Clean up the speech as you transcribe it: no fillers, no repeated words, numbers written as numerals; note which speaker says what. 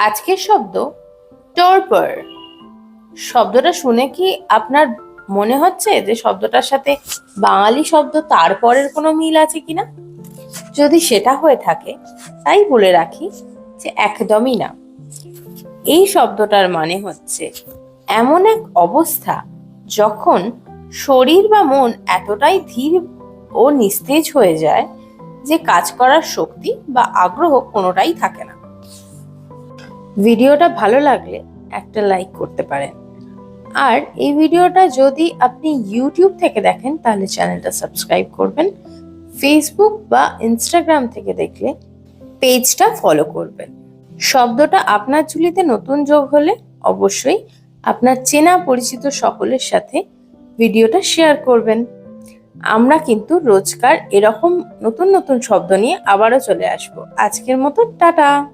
Speaker 1: আজকের শব্দ টর্পর। শব্দটা শুনে কি আপনার মনে হচ্ছে যে শব্দটার সাথে বাঙালি শব্দ তারপরের কোনো মিল আছে কিনা? যদি সেটা হয়ে থাকে তাই বলে রাখি যে একদমই না। এই শব্দটার মানে হচ্ছে এমন এক অবস্থা যখন শরীর বা মন এতটাই ধীর ও নিস্তেজ হয়ে যায় যে কাজ করার শক্তি বা আগ্রহ কোনোটাই থাকে না। ভিডিওটা ভালো লাগলে একটা লাইক করতে পারেন। আর এই ভিডিওটা যদি আপনি ইউটিউব থেকে দেখেন তাহলে চ্যানেলটা সাবস্ক্রাইব করবেন। ফেসবুক বা ইনস্টাগ্রাম থেকে দেখলে পেজটা ফলো করবেন। শব্দটা আপনার ঝুলিতে নতুন যোগ হলে অবশ্যই আপনার চেনা পরিচিত সকলের সাথে ভিডিওটা শেয়ার করবেন। আমরা কিন্তু রোজকার এরকম নতুন নতুন শব্দ নিয়ে আবারও চলে আসবো। আজকের মতো টাটা।